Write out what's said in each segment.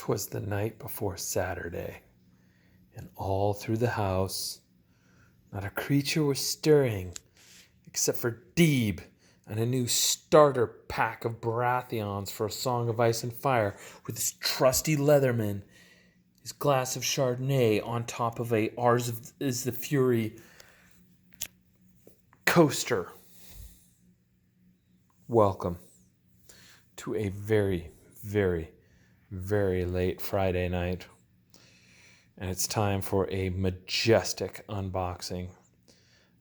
'Twas the night before Saturday, and all through the house not a creature was stirring except for Deeb and a new starter pack of Baratheons for A Song of Ice and Fire with his trusty Leatherman, his glass of Chardonnay on top of a Ours is the Fury coaster. Welcome to a very, very, very late Friday night. And it's time for a majestic unboxing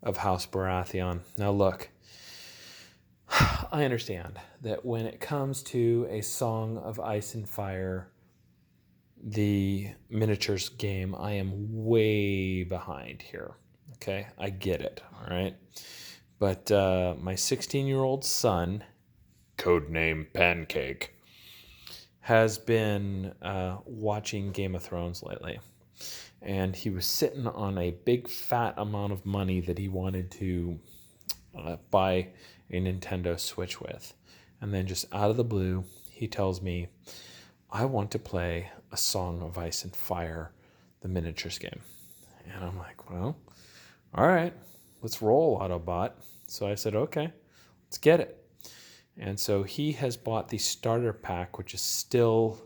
of House Baratheon. Now look, I understand that when it comes to A Song of Ice and Fire, the miniatures game, I am way behind here. Okay, I get it, all right? But my 16-year-old son, codename Pancake, has been watching Game of Thrones lately. And he was sitting on a big fat amount of money that he wanted to buy a Nintendo Switch with. And then just out of the blue, he tells me, I want to play A Song of Ice and Fire, the miniatures game. And I'm like, well, all right, let's roll, Autobot. So I said, okay, let's get it. And so he has bought the starter pack, which is still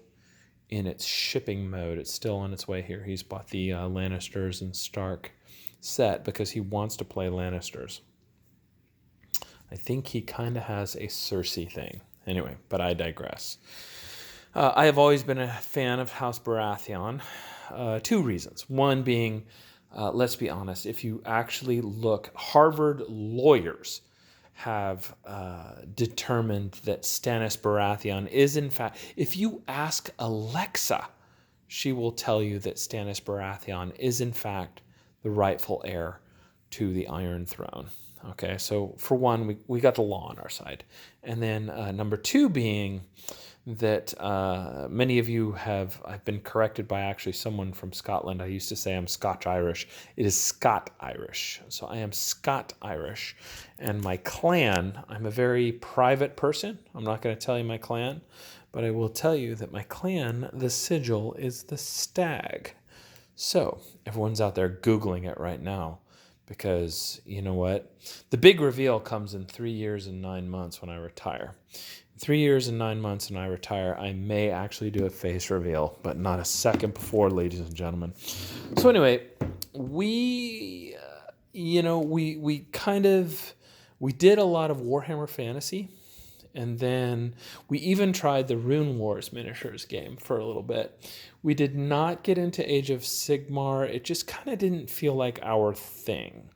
in its shipping mode. It's still on its way here. He's bought the Lannisters and Stark set because he wants to play Lannisters. I think he kind of has a Cersei thing. Anyway, but I digress. I have always been a fan of House Baratheon. Two reasons. One being, let's be honest, if you actually look, Harvard lawyers have determined that Stannis Baratheon is, in fact, if you ask Alexa, she will tell you that Stannis Baratheon is, in fact, the rightful heir to the Iron Throne. Okay, so for one, we got the law on our side. And then number two being that many of you I've been corrected by actually someone from Scotland. I used to say I'm Scotch-Irish. It is Scot-Irish. So I am Scot-Irish. And my clan, I'm a very private person. I'm not going to tell you my clan, but I will tell you that my clan, the sigil, is the stag. So everyone's out there Googling it right now. Because, you know what? The big reveal comes in 3 years and 9 months when I retire. 3 years and 9 months and I retire, I may actually do a face reveal, but not a second before, ladies and gentlemen. So anyway, we did a lot of Warhammer Fantasy. And then we even tried the Rune Wars miniatures game for a little bit. We did not get into Age of Sigmar. It just kind of didn't feel like our thing.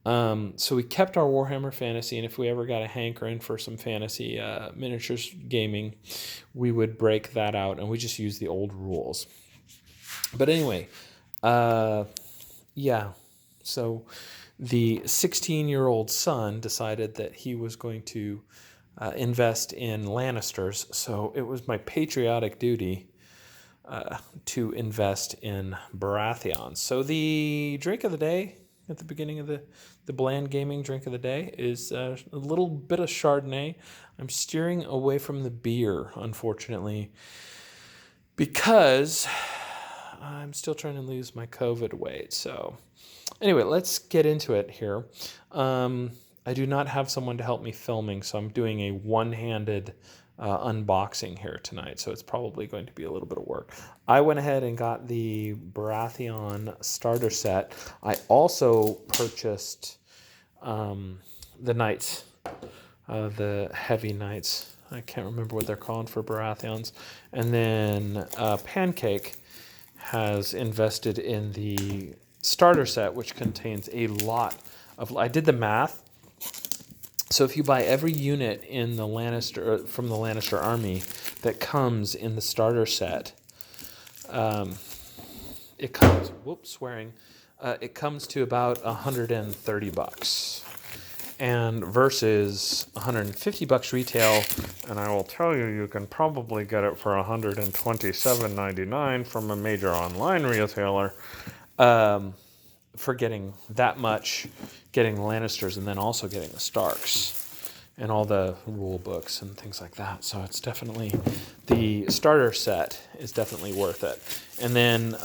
So we kept our Warhammer Fantasy, and if we ever got a hankering for some fantasy miniatures gaming, we would break that out, and we just used the old rules. But anyway, so the 16-year-old son decided that he was going to invest in Lannisters, so it was my patriotic duty to invest in Baratheon. So the drink of the day at the beginning of the bland gaming drink of the day is a little bit of Chardonnay. I'm steering away from the beer, unfortunately, because I'm still trying to lose my COVID weight. So anyway, let's get into it here. I do not have someone to help me filming, so I'm doing a one-handed unboxing here tonight, so it's probably going to be a little bit of work. I went ahead and got the Baratheon Starter Set. I also purchased the Knights, the Heavy Knights. I can't remember what they're called for Baratheons. And then Pancake has invested in the Starter Set, which contains a lot of... I did the math. So if you buy every unit in the from the Lannister army that comes in the starter set, it comes. It comes to about $130, and versus $150 retail. And I will tell you, you can probably get it for $127.99 from a major online retailer. For getting that much, getting the Lannisters and then also getting the Starks. and all the rule books and things like that. So it's definitely, the starter set is definitely worth it. And then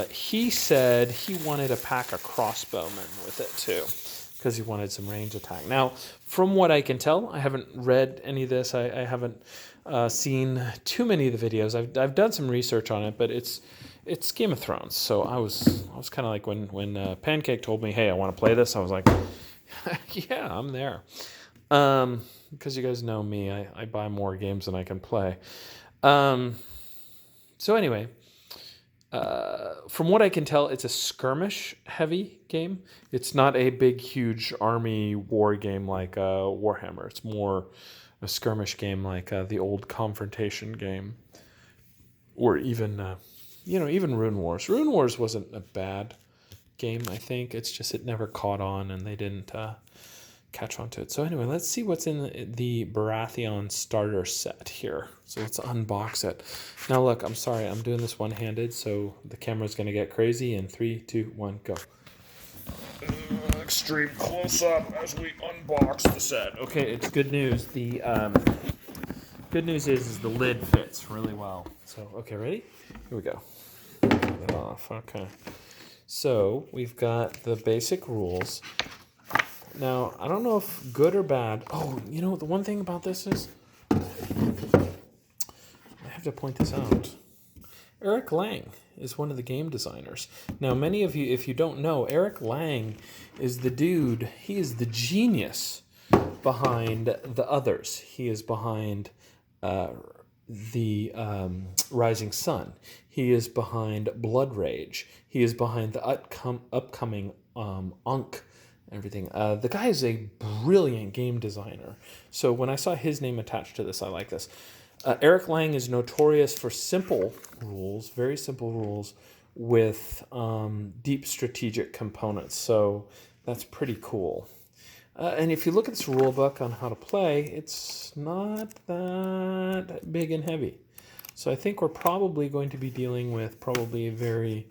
he said he wanted to pack a crossbowman with it too, because he wanted some range attack. Now, from what I can tell, I haven't read any of this. I haven't seen too many of the videos. I've done some research on it, but it's Game of Thrones. So I was kind of like when Pancake told me, hey, I want to play this, I was like, yeah, I'm there. Because you guys know me, I buy more games than I can play. So anyway, from what I can tell, it's a skirmish-heavy game. It's not a big, huge army war game like Warhammer. It's more a skirmish game like the old Confrontation game, or even, even Rune Wars. Rune Wars wasn't a bad game, I think. It's just it never caught on, and they didn't catch on to it. So anyway, let's see what's in the Baratheon Starter Set here. So let's unbox it. Now look, I'm sorry, I'm doing this one-handed, so the camera's going to get crazy. In 3, 2, 1, go. Extreme close-up as we unbox the set. Okay, it's good news. The good news is the lid fits really well. So, okay, ready? Here we go. Get it off. Okay. So we've got the basic rules. Now, I don't know if good or bad. Oh, the one thing about this is, I have to point this out. Eric Lang is one of the game designers. Now, many of you, if you don't know, Eric Lang is the dude, he is the genius behind the others. He is behind the Rising Sun. He is behind Blood Rage. He is behind the upcoming Unk. Everything. The guy is a brilliant game designer. So when I saw his name attached to this, I like this. Eric Lang is notorious for simple rules, very simple rules, with deep strategic components. So that's pretty cool. And if you look at this rule book on how to play, it's not that big and heavy. So I think we're probably going to be dealing with probably a very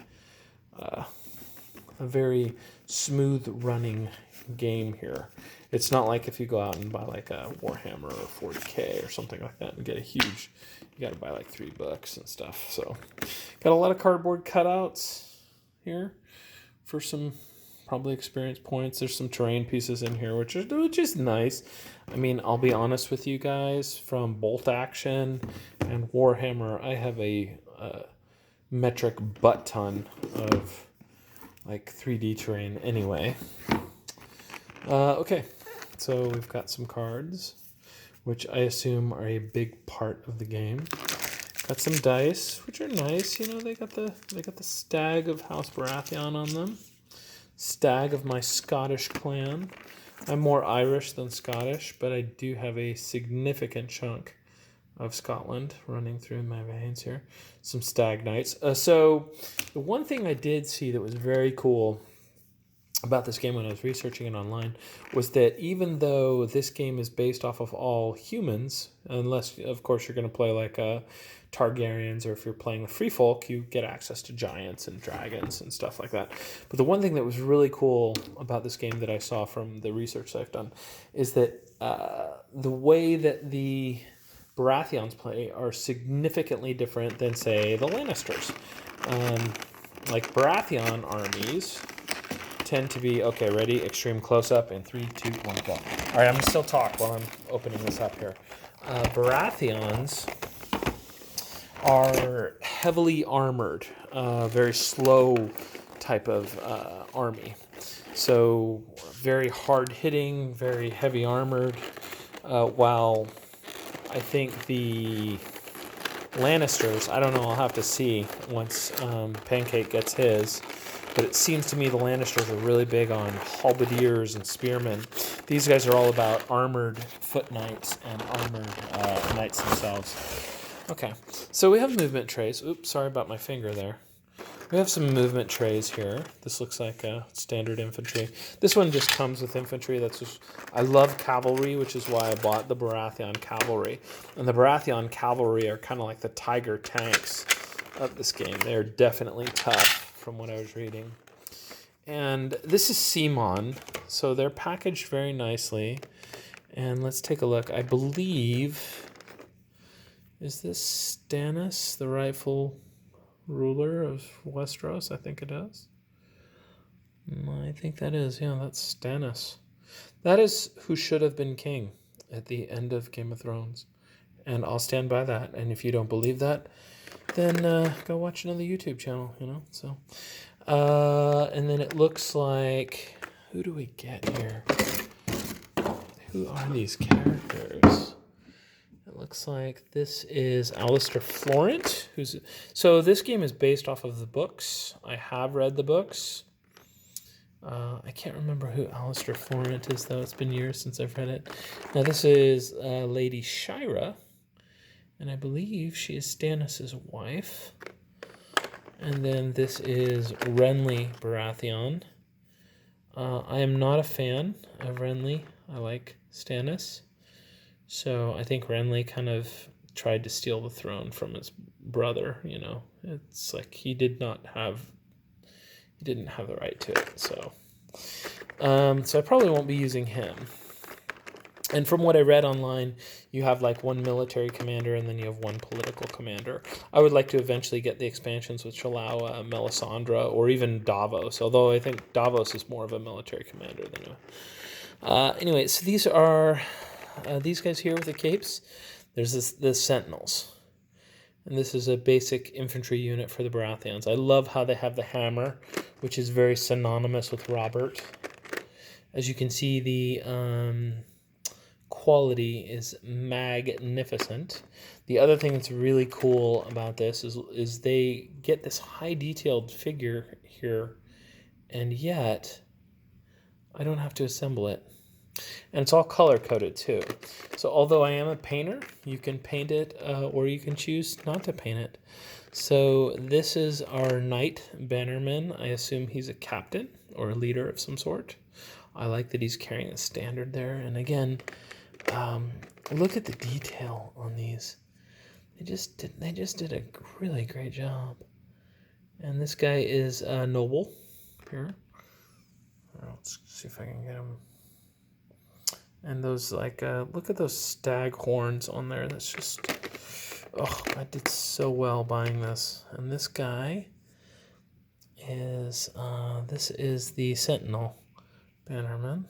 smooth running game here. It's not like if you go out and buy like a Warhammer or 40K or something like that and get a huge, you got to buy like 3 books and stuff. So got a lot of cardboard cutouts here for some probably experience points. There's some terrain pieces in here, which is nice. I mean, I'll be honest with you guys, from Bolt Action and Warhammer, I have a metric butt ton of like 3D terrain anyway. Okay, so we've got some cards, which I assume are a big part of the game. Got some dice, which are nice. They got the stag of House Baratheon on them. Stag of my Scottish clan. I'm more Irish than Scottish, but I do have a significant chunk of Scotland running through my veins here. Some stag knights. So the one thing I did see that was very cool about this game when I was researching it online was that even though this game is based off of all humans, unless of course you're going to play like Targaryens, or if you're playing the Free Folk, you get access to giants and dragons and stuff like that. But the one thing that was really cool about this game that I saw from the research that I've done is that the way that the Baratheons play are significantly different than, say, the Lannisters. Like Baratheon armies tend to be, okay, ready, extreme close-up, in 3, 2, 1, go. All right, I'm going to still talk while I'm opening this up here. Baratheons are heavily armored, very slow type of army. So very hard-hitting, very heavy armored, while I think the Lannisters, I don't know, I'll have to see once Pancake gets his, but it seems to me the Lannisters are really big on halberdiers and spearmen. These guys are all about armored foot knights and armored knights themselves. Okay, so we have movement trays. Oops, sorry about my finger there. We have some movement trays here. This looks like standard infantry. This one just comes with infantry. I love cavalry, which is why I bought the Baratheon cavalry. And the Baratheon cavalry are kind of like the tiger tanks of this game. They're definitely tough from what I was reading. And this is Simon, so they're packaged very nicely. And let's take a look. I believe, is this Stannis, the rightful ruler of Westeros? I think it is. I think that is, yeah, that's Stannis. That is who should have been king at the end of Game of Thrones. And I'll stand by that. And if you don't believe that, then go watch another YouTube channel, So, and then it looks like, who do we get here? Who are these characters? It looks like this is Alistair Florent. So this game is based off of the books. I have read the books. I can't remember who Alistair Florent is, though. It's been years since I've read it. Now, this is Lady Shira, and I believe she is Stannis' wife. And then this is Renly Baratheon. I am not a fan of Renly. I like Stannis. So I think Renly kind of tried to steal the throne from his brother, It's like he didn't have the right to it. So I probably won't be using him. And from what I read online, you have like one military commander and then you have one political commander. I would like to eventually get the expansions which allow Melisandre or even Davos, although I think Davos is more of a military commander than anyway, so these are these guys here with the capes. There's the Sentinels. And this is a basic infantry unit for the Baratheons. I love how they have the hammer, which is very synonymous with Robert. As you can see, the quality is magnificent. The other thing that's really cool about this is they get this high detailed figure here, and yet I don't have to assemble it. And it's all color-coded, too. So although I am a painter, you can paint it, or you can choose not to paint it. So this is our knight, Bannerman. I assume he's a captain or a leader of some sort. I like that he's carrying a standard there. And again, look at the detail on these. They just did a really great job. And this guy is Noble here. Let's see if I can get him. And those, look at those stag horns on there. That's just, I did so well buying this. And this guy is, this is the Sentinel Bannerman.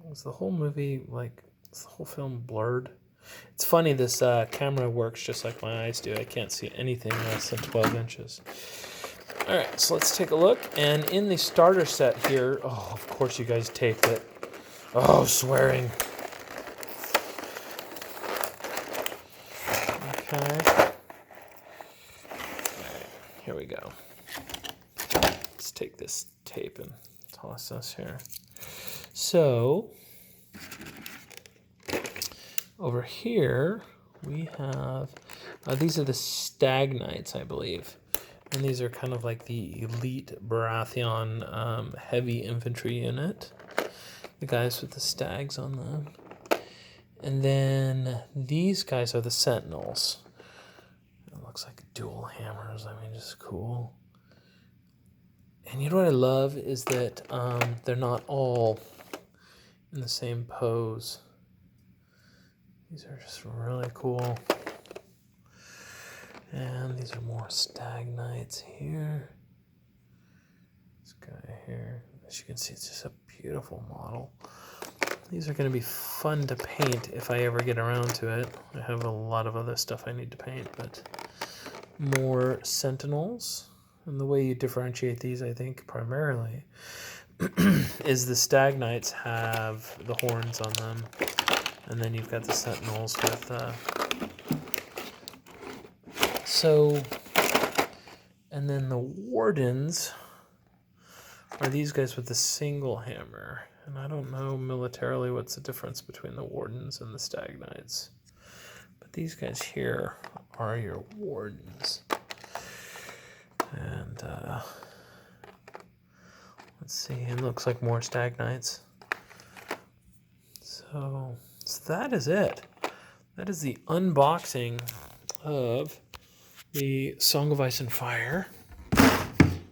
Was the whole movie, is the whole film blurred? It's funny, this camera works just like my eyes do. I can't see anything less than 12 inches. All right, so let's take a look. And in the starter set here, of course you guys taped it. Oh, swearing. Okay. All right, here we go. Let's take this tape and toss this here. So, over here, we have, these are the Stag Knights, I believe. And these are kind of like the elite Baratheon heavy infantry unit. The guys with the stags on them. And then these guys are the Sentinels. It looks like dual hammers. I mean, just cool. And you know what I love is that they're not all in the same pose. These are just really cool. And these are more Stag Knights here. This guy here. As you can see, it's just a beautiful model. These are going to be fun to paint if I ever get around to it. I have a lot of other stuff I need to paint, but more Sentinels. And the way you differentiate these, I think, primarily, is the Stag Knights have the horns on them. And then you've got the Sentinels with... and then the Wardens are these guys with the single hammer. And I don't know militarily what's the difference between the Wardens and the Stag Knights. But these guys here are your Wardens. And let's see, it looks like more Stag Knights. So that is it. That is the unboxing of the Song of Ice and Fire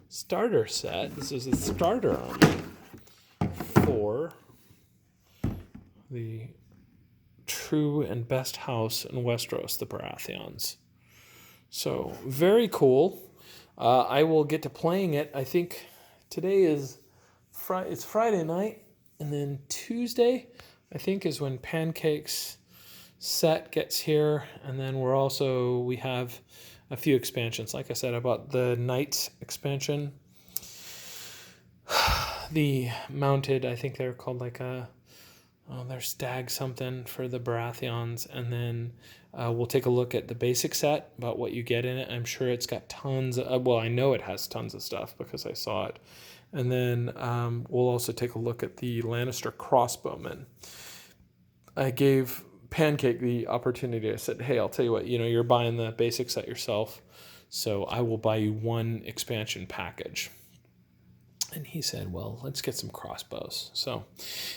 starter set. This is a starter army for the true and best house in Westeros, the Baratheons. So, very cool. I will get to playing it. I think today is it's Friday night, and then Tuesday, I think, is when Pancake's set gets here, and then we have a few expansions. Like I said, I bought the Knights expansion, the mounted, I think they're called like they're Stag something for the Baratheons, and then we'll take a look at the basic set about what you get in it. I'm sure it's got tons of, I know it has tons of stuff because I saw it. And then we'll also take a look at the Lannister crossbowmen. I gave Pancake the opportunity. I said, hey, I'll tell you what, you're buying the basic set yourself, so I will buy you one expansion package. And he said, well, let's get some crossbows. So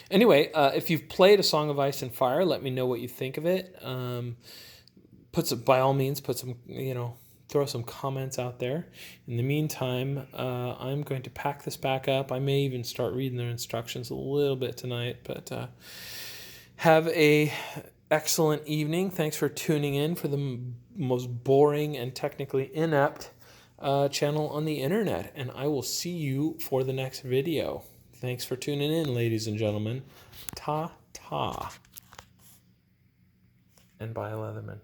anyway, if you've played A Song of Ice and Fire, let me know what you think of it. By all means, throw some comments out there. In the meantime, I'm going to pack this back up. I may even start reading their instructions a little bit tonight, but have a excellent evening. Thanks for tuning in for the most boring and technically inept channel on the internet, and I will see you for the next video. Thanks for tuning in, ladies and gentlemen. Ta-ta. And bye, Leatherman.